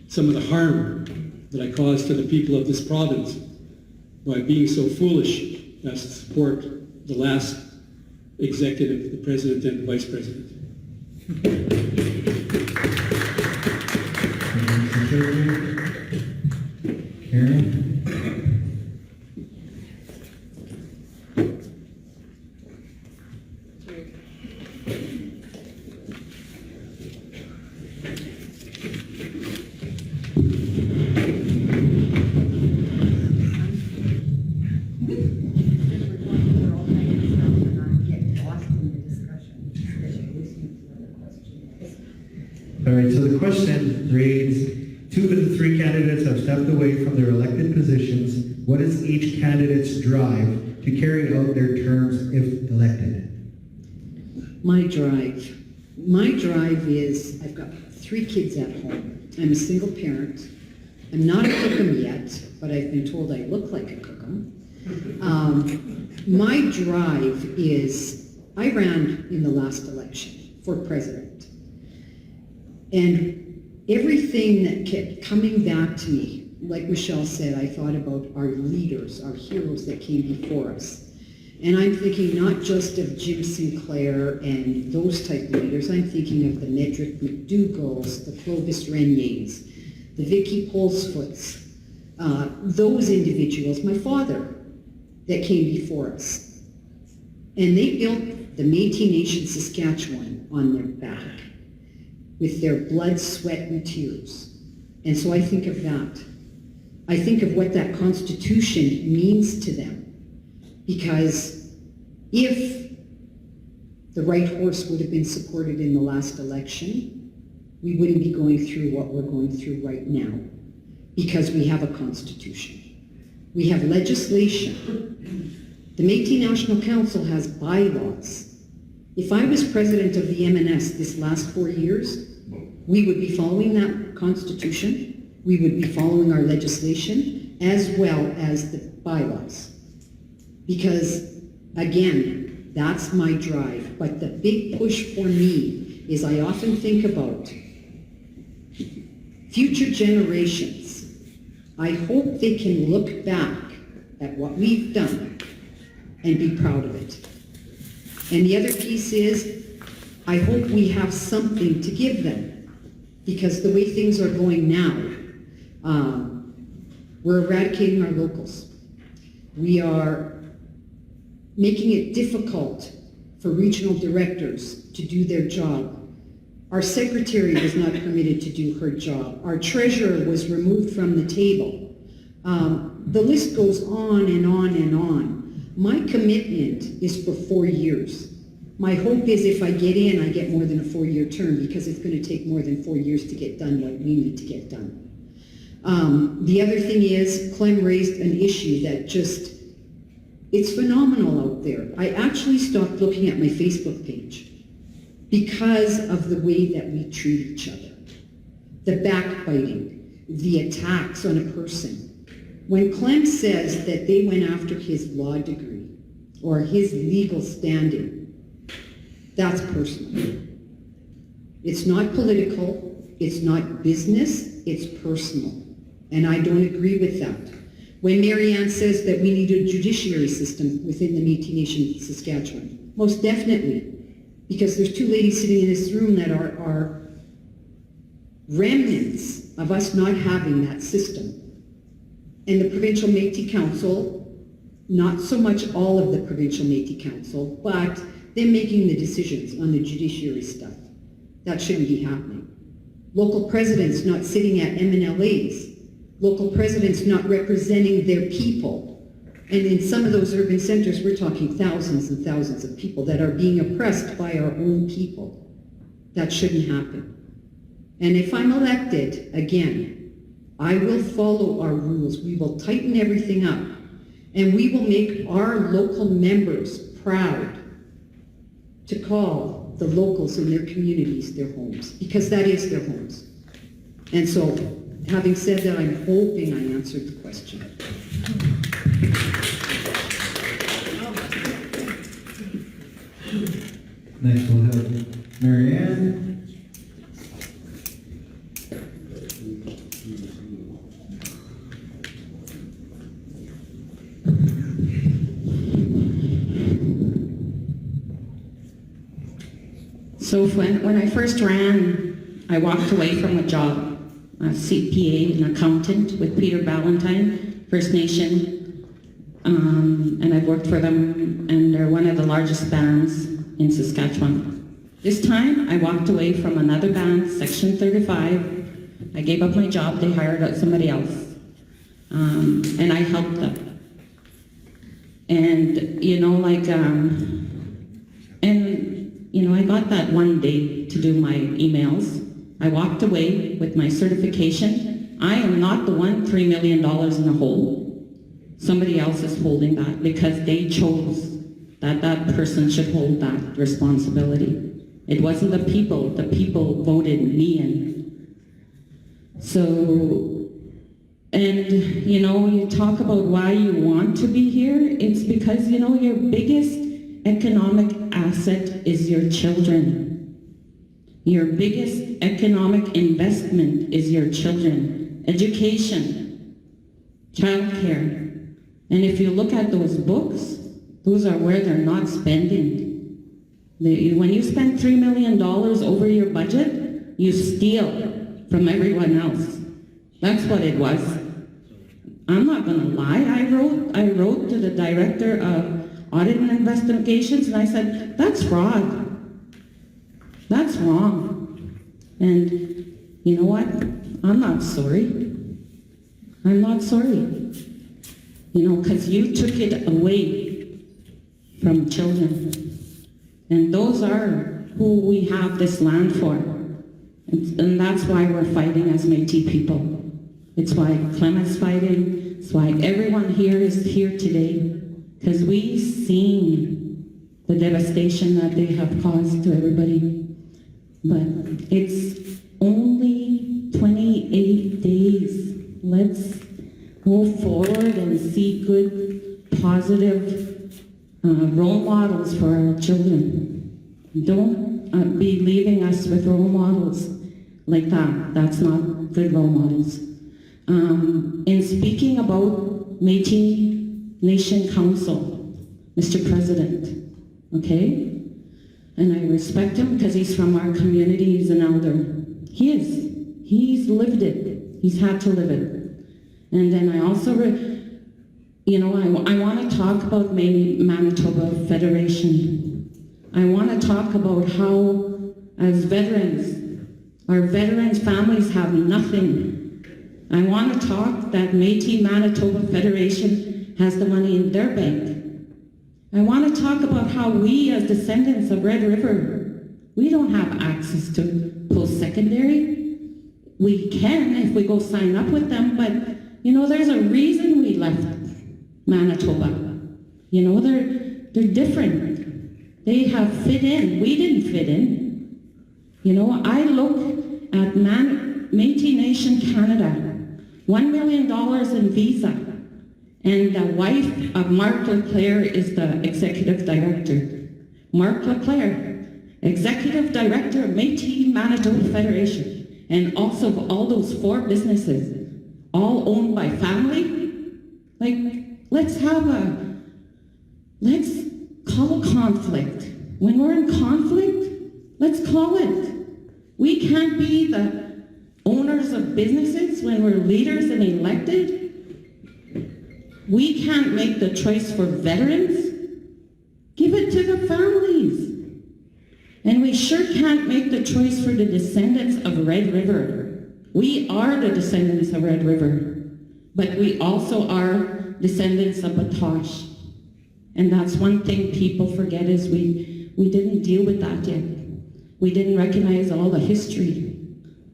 some of the harm that I caused to the people of this province by being so foolish as to support the last executive, the president and the vice president. Karen? All right, so the question reads, 2 of the 3 candidates have stepped away from their elected positions. What is each candidate's drive to carry out their terms if elected? My drive is, I've got 3 kids at home. I'm a single parent. I'm not a cookum yet, but I've been told I look like a cookum. My drive is, I ran in the last election for president. And everything that kept coming back to me, like Michelle said, I thought about our leaders, our heroes that came before us. And I'm thinking not just of Jim Sinclair and those type of leaders, I'm thinking of the Medrick McDougals, the Clovis Reniers, the Vicky Polsfoots, those individuals, my father, that came before us. And they built the Métis Nation Saskatchewan on their back, with their blood, sweat, and tears. And so I think of that. I think of what that Constitution means to them. Because if the right horse would have been supported in the last election, we wouldn't be going through what we're going through right now. Because we have a Constitution. We have legislation. The Métis National Council has bylaws. If I was president of the MNS this last 4 years, we would be following that Constitution, we would be following our legislation, as well as the bylaws. Because, again, that's my drive. But the big push for me is I often think about future generations. I hope they can look back at what we've done and be proud of it. And the other piece is, I hope we have something to give them. Because the way things are going now, we're eradicating our locals. We are making it difficult for regional directors to do their job. Our secretary was not permitted to do her job. Our treasurer was removed from the table. The list goes on and on and on. My commitment is for 4 years. My hope is if I get in, I get more than a 4-year term, because it's going to take more than 4 years to get done what we need to get done. The other thing is, Clem raised an issue that just, it's phenomenal out there. I actually stopped looking at my Facebook page because of the way that we treat each other. The backbiting, the attacks on a person. When Clem says that they went after his law degree or his legal standing, that's personal. It's not political, it's not business, it's personal. And I don't agree with that. When Marianne says that we need a judiciary system within the Métis Nation of Saskatchewan, most definitely. Because there's 2 ladies sitting in this room that are remnants of us not having that system. And the Provincial Métis Council, not so much all of the Provincial Métis Council, but they're making the decisions on the judiciary stuff. That shouldn't be happening. Local presidents not sitting at MNLAs. Local presidents not representing their people. And in some of those urban centers, we're talking thousands and thousands of people that are being oppressed by our own people. That shouldn't happen. And if I'm elected again, I will follow our rules. We will tighten everything up. And we will make our local members proud to call the locals in their communities their homes, because that is their homes. And so, having said that, I'm hoping I answered the question. Next we'll have Marianne. So when I first ran, I walked away from a job, a CPA, an accountant with Peter Ballantyne, First Nation, and I've worked for them, and they're one of the largest bands in Saskatchewan. This time, I walked away from another band, Section 35. I gave up my job, they hired out somebody else, and I helped them. And, I got that one day to do my emails. I walked away with my certification. I am not the one $3 million in the hole. Somebody else is holding that because they chose that that person should hold that responsibility. It wasn't the people voted me in. So, and you talk about why you want to be here, it's because your biggest economic asset is your children. Your biggest economic investment is your children. Education, childcare. And if you look at those books, those are where they're not spending. When you spend $3 million over your budget, you steal from everyone else. That's what it was. I'm not gonna lie, I wrote to the director of Audit and Investigations, and I said, that's fraud. That's wrong. And you know what? I'm not sorry. I'm not sorry. Because you took it away from children. And those are who we have this land for. And that's why we're fighting as Métis people. It's why Clement's fighting. It's why everyone here is here today. Because we've seen the devastation that they have caused to everybody. But it's only 28 days. Let's go forward and see good, positive role models for our children. Don't be leaving us with role models like that. That's not good role models. In speaking about Métis Nation Council, Mr. President, okay? And I respect him because he's from our community, he's an elder. He is. He's lived it. He's had to live it. And then I also, I want to talk about Manitoba Federation. I want to talk about how, as veterans, our veterans' families have nothing. I want to talk that Métis Manitoba Federation has the money in their bank. I want to talk about how we, as descendants of Red River, we don't have access to post-secondary. We can if we go sign up with them, but you know, there's a reason we left Manitoba. You know, they're different. They have fit in. We didn't fit in. You know, I look at Métis Nation Canada, $1 million in visa. And the wife of Mark Leclerc is the executive director. Mark Leclerc, executive director of Métis Manitoba Federation, and also of all those 4 businesses, all owned by family. Like, let's call a conflict. When we're in conflict, let's call it. We can't be the owners of businesses when we're leaders and elected. We can't make the choice for veterans. Give it to the families. And we sure can't make the choice for the descendants of Red River. We are the descendants of Red River, but we also are descendants of Batoche. And that's one thing people forget is we didn't deal with that yet. We didn't recognize all the history,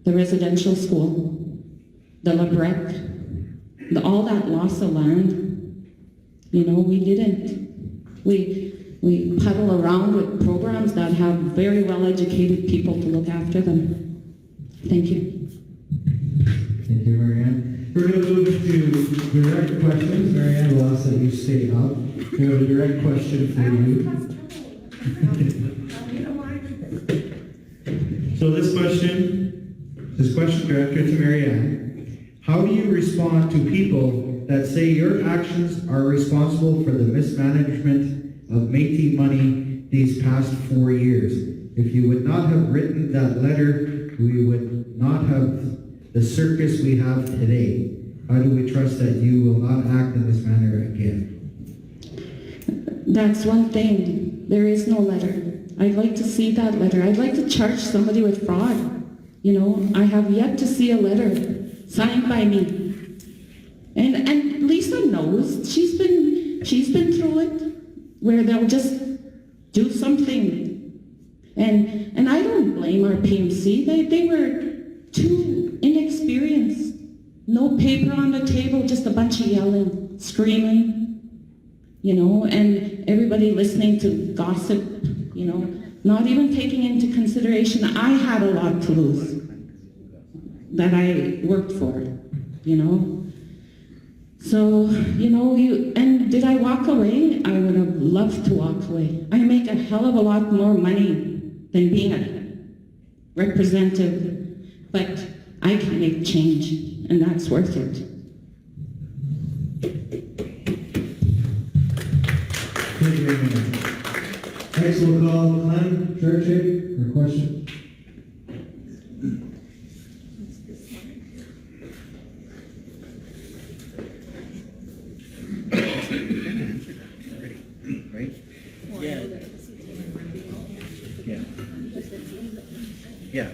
the residential school, the Labrec, all that loss of land. You know, we didn't. We puddle around with programs that have very well-educated people to look after them. Thank you. Thank you, Marianne. We're going to move to direct questions. Marianne, we'll ask that you stay up. We have a direct question for you. So this question directed to Marianne. How do you respond to people that say your actions are responsible for the mismanagement of Métis money these past 4 years? If you would not have written that letter, we would not have the circus we have today. How do we trust that you will not act in this manner again? That's one thing. There is no letter. I'd like to see that letter. I'd like to charge somebody with fraud. You know, I have yet to see a letter signed by me. And Lisa knows. She's been through it, where they'll just do something. And I don't blame our PMC. They were too inexperienced. No paper on the table, just a bunch of yelling, screaming, you know, and everybody listening to gossip, you know, not even taking into consideration I had a lot to lose that I worked for, you know. So, you know, and did I walk away? I would have loved to walk away. I make a hell of a lot more money than being a representative, but I can make change, and that's worth it. Thank you very much. Next we'll call Glenn Churchill for question. Right? Yeah. Yeah. Yeah.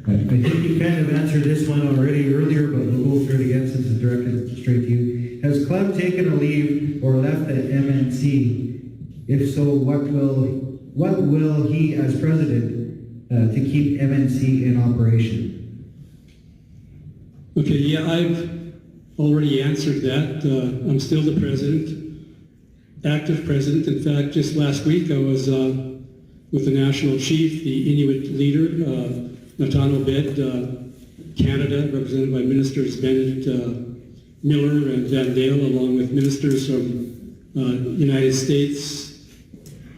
I think you kind of answered this one already earlier, but we'll go through it again since it's directed straight to you. Has Clem taken a leave or left at MNC? If so, what will he, as president, to keep MNC in operation? Okay, yeah, I've already answered that. I'm still the president, active president. In fact, just last week I was with the national chief, the Inuit leader, Nathan Obed, Canada, represented by Ministers Bennett, Miller, and Van Dale, along with ministers from United States,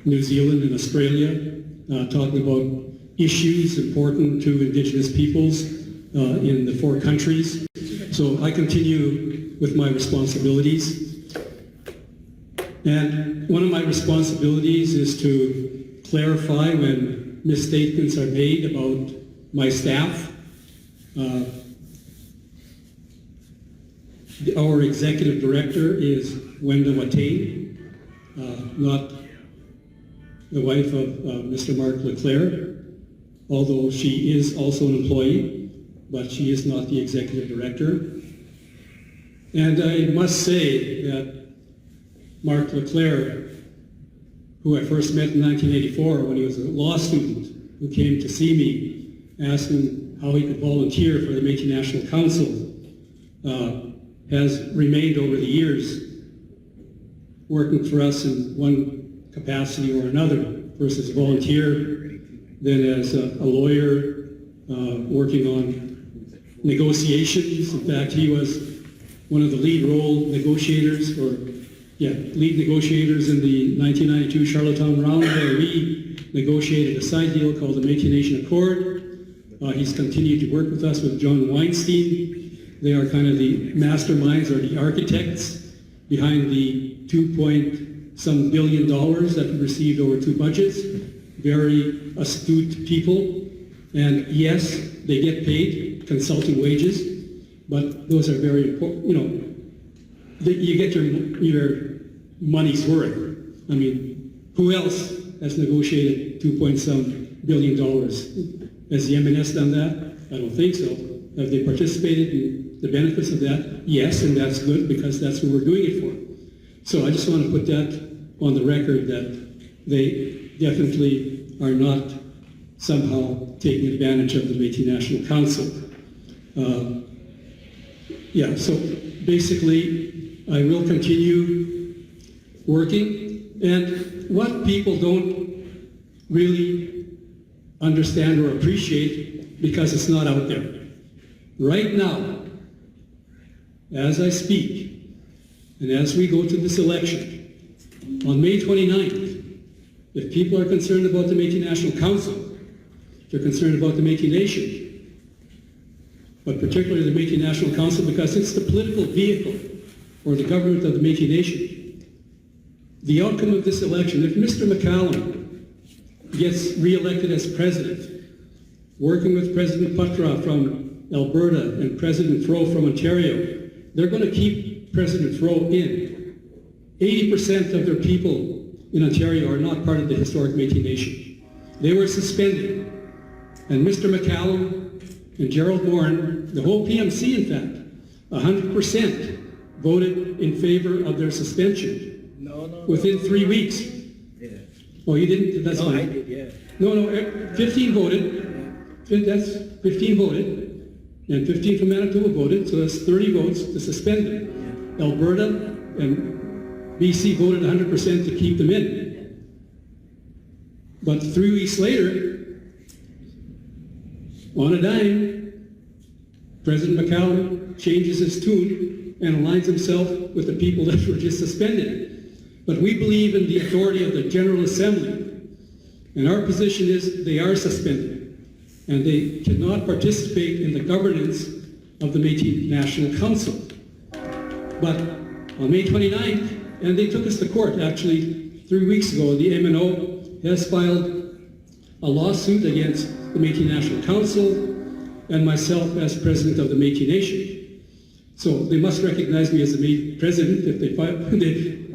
New Zealand, and Australia, talking about issues important to Indigenous peoples in the 4 countries. So I continue with my responsibilities. And one of my responsibilities is to clarify when misstatements are made about my staff. Our executive director is Wenda Watane, not the wife of Mr. Mark Leclerc. although she is also an employee, but she is not the executive director. And I must say that Mark Leclerc, who I first met in 1984 when he was a law student, who came to see me asking how he could volunteer for the Métis National Council, has remained over the years working for us in one capacity or another, first as a volunteer, then as a lawyer working on negotiations. In fact, he was one of the lead negotiators in the 1992 Charlottetown round, where we negotiated a side deal called the Métis Nation Accord. He's continued to work with us with John Weinstein. They are kind of the masterminds or the architects behind the $2 billion that we received over 2 budgets. Very astute people. And yes, they get paid consulting wages, but those are very important. You know, you get your money's worth. I mean, who else has negotiated $2 billion? Has the MNS done that? I don't think so. Have they participated in the benefits of that? Yes, and that's good because that's what we're doing it for. So I just want to put that on the record that they definitely are not somehow taking advantage of the Métis National Council. So basically I will continue working, and what people don't really understand or appreciate because it's not out there. Right now, as I speak, and as we go to this election, on May 29th, if people are concerned about the Métis National Council, they're concerned about the Métis Nation, but particularly the Métis National Council because it's the political vehicle or the government of the Métis Nation. The outcome of this election, if Mr. McCallum gets re-elected as president, working with President Patra from Alberta and President Fro from Ontario, they're going to keep President Fro in. 80% of their people in Ontario are not part of the historic Métis Nation. They were suspended. And Mr. McCallum and Gerald Moran, the whole PMC in fact, 100% voted in favor of their suspension within 3 weeks. Oh, you didn't? That's fine. I did, yeah. No, 15 voted. That's 15 voted. And 15 from Manitoba voted, so that's 30 votes to suspend them. Yeah. Alberta and BC voted 100% to keep them in. But 3 weeks later, on a dime, President McCallum changes his tune and aligns himself with the people that were just suspended. But we believe in the authority of the General Assembly, and our position is they are suspended, and they cannot participate in the governance of the Métis National Council. But on May 29th, and they took us to court actually 3 weeks ago, the MNO has filed a lawsuit against the Métis National Council and myself as president of the Métis Nation. So they must recognize me as the president if they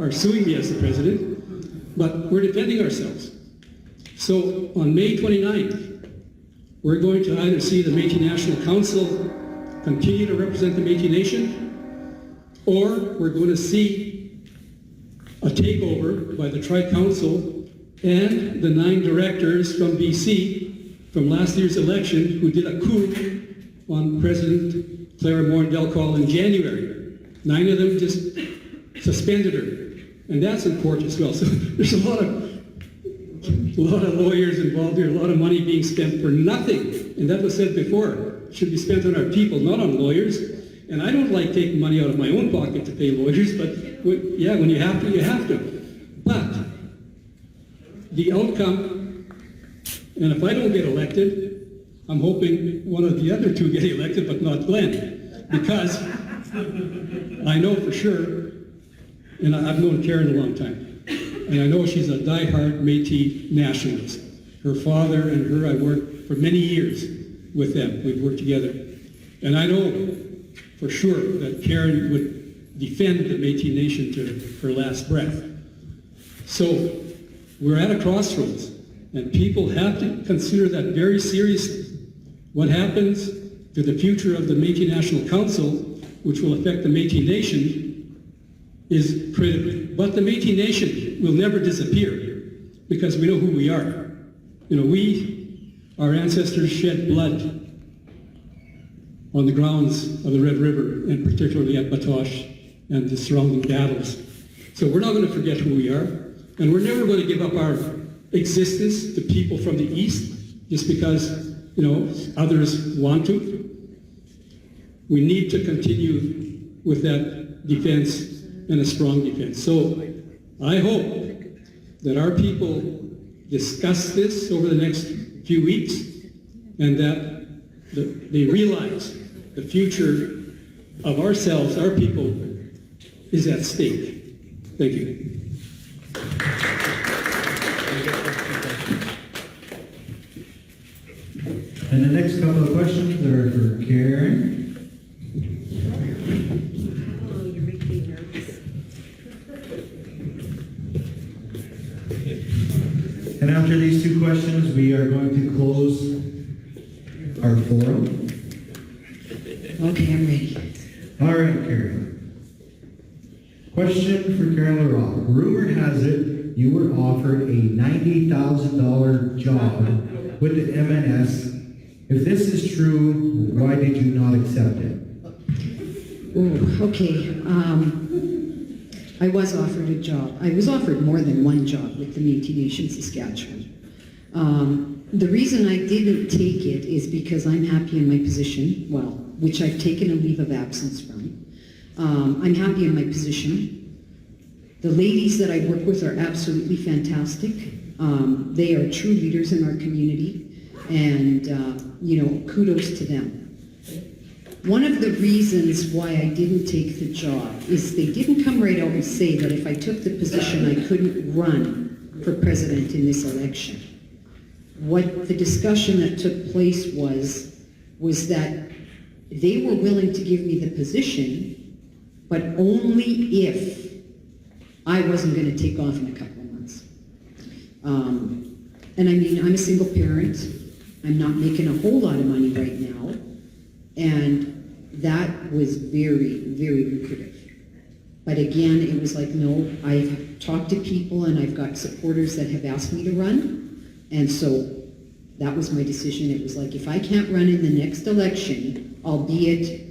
are suing me as the president, but we're defending ourselves. So on May 29th, we're going to either see the Métis National Council continue to represent the Métis Nation, or we're going to see a takeover by the Tri-Council and the 9 directors from BC from last year's election who did a coup on President Clara Morin-Delcol in January. 9 of them just suspended her, and that's in court as well. So there's a lot of lawyers involved here, a lot of money being spent for nothing. And that was said before, it should be spent on our people, not on lawyers. And I don't like taking money out of my own pocket to pay lawyers, but when you have to, you have to. But the outcome, and if I don't get elected, I'm hoping one of the other 2 get elected, but not Glenn, because I know for sure, and I've known Karen a long time, and I know she's a die-hard Métis nationalist. Her father and her, I worked for many years with them. We've worked together. And I know for sure that Karen would defend the Métis Nation to her last breath. So we're at a crossroads. And people have to consider that very seriously. What happens to the future of the Métis National Council, which will affect the Métis Nation, is critical. But the Métis Nation will never disappear because we know who we are. You know, our ancestors shed blood on the grounds of the Red River, and particularly at Batoche and the surrounding battles. So we're not going to forget who we are, and we're never going to give up our existence to people from the East just because, you know, others want to. We need to continue with that defense and a strong defense. So I hope that our people discuss this over the next few weeks and that they realize the future of ourselves, our people, is at stake. Thank you. And the next couple of questions are for Karen. Oh, you're making me nervous. And after these two questions, we are going to close our forum. Okay, I'm ready. All right, Karen. Question for Karen LaRock. Rumor has it you were offered a $90,000 job with the MNS. If this is true, why did you not accept it? Oh, okay. I was offered a job. I was offered more than one job with the Métis Nation Saskatchewan. The reason I didn't take it is because I'm happy in my position, well, which I've taken a leave of absence from. I'm happy in my position. The ladies that I work with are absolutely fantastic. They are true leaders in our community, and you know, kudos to them. One of the reasons why I didn't take the job is they didn't come right out and say that if I took the position I couldn't run for president in this election. What the discussion that took place was that they were willing to give me the position, but only if I wasn't going to take off in a couple of months. And I mean, I'm a single parent. I'm not making a whole lot of money right now. And that was very, very lucrative. But again, it was like, no, I've talked to people and I've got supporters that have asked me to run. And so that was my decision. It was like, if I can't run in the next election, albeit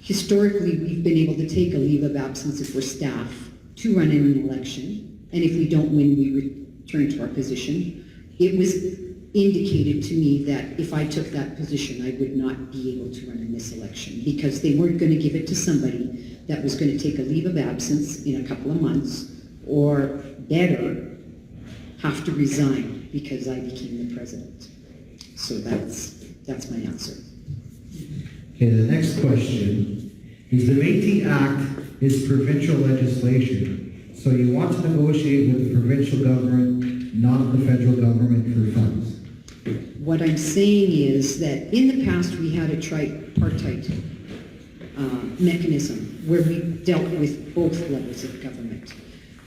historically we've been able to take a leave of absence if we're staff to run in an election. And if we don't win, we return to our position. It was indicated to me that if I took that position, I would not be able to run in this election because they weren't going to give it to somebody that was going to take a leave of absence in a couple of months, or better, have to resign because I became the president. So that's my answer. Okay, the next question is the Métis Act is provincial legislation. So you want to negotiate with the provincial government, not the federal government for funds. What I'm saying is that in the past we had a tripartite mechanism where we dealt with both levels of government.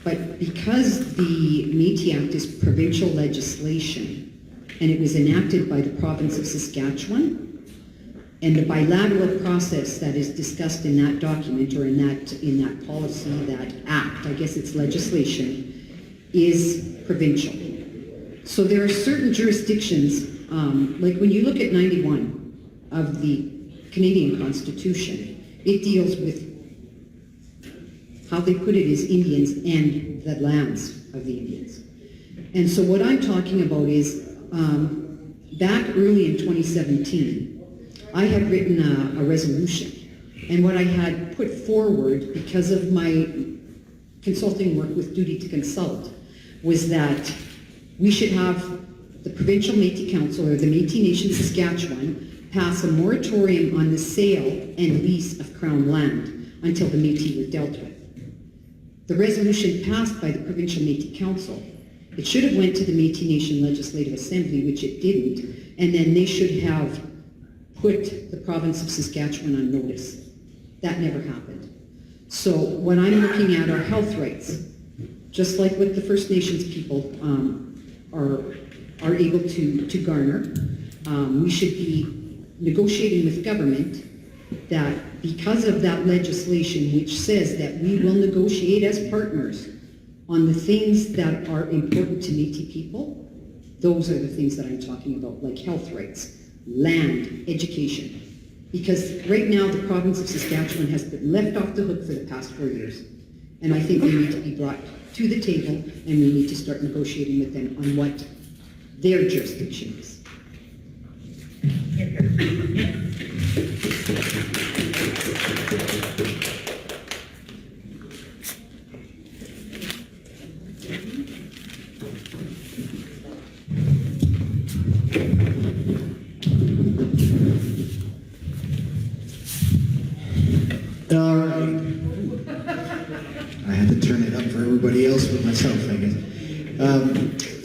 But because the Métis Act is provincial legislation and it was enacted by the province of Saskatchewan, and the bilateral process that is discussed in that document or in that policy, that act, I guess it's legislation, is provincial. So there are certain jurisdictions, like when you look at 91 of the Canadian Constitution, it deals with, how they put it is Indians and the lands of the Indians. And so what I'm talking about is, back early in 2017, I had written a resolution, and what I had put forward because of my consulting work with Duty to Consult was that we should have the Provincial Métis Council or the Métis Nation Saskatchewan pass a moratorium on the sale and lease of Crown land until the Métis were dealt with. The resolution passed by the Provincial Métis Council. It should have went to the Métis Nation Legislative Assembly, which it didn't, and then they should have put the province of Saskatchewan on notice. That never happened. So when I'm looking at our health rights, just like what the First Nations people are are able to garner. We should be negotiating with government that because of that legislation which says that we will negotiate as partners on the things that are important to Métis people, those are the things that I'm talking about, like health rights, land, education. Because right now the province of Saskatchewan has been left off the hook for the past 4 years. And I think they need to be brought to the table and we need to start negotiating with them on what their jurisdiction is. All right. I had to turn it up for everybody else but myself, I guess.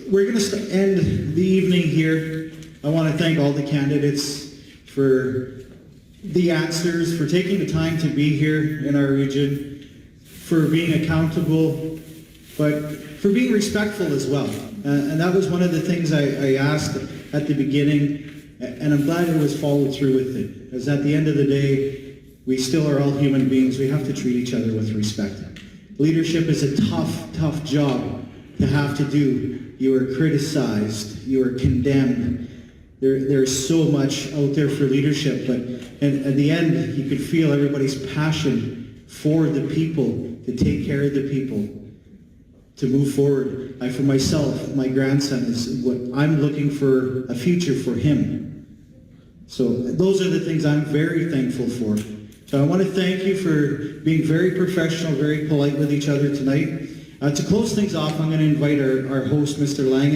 We're going to end the evening here. I want to thank all the candidates for the answers, for taking the time to be here in our region, for being accountable, but for being respectful as well. And that was one of the things I asked at the beginning, and I'm glad it was followed through with it. Because at the end of the day, we still are all human beings. We have to treat each other with respect. Leadership is a tough job to have to do. You are criticized. You are condemned. There's so much out there for leadership, but at the end, you could feel everybody's passion for the people, to take care of the people, to move forward. For myself, my grandson is what I'm looking for, a future for him. So those are the things I'm very thankful for. So I want to thank you for being very professional, very polite with each other tonight. To close things off, I'm going to invite our host, Mr. Langen.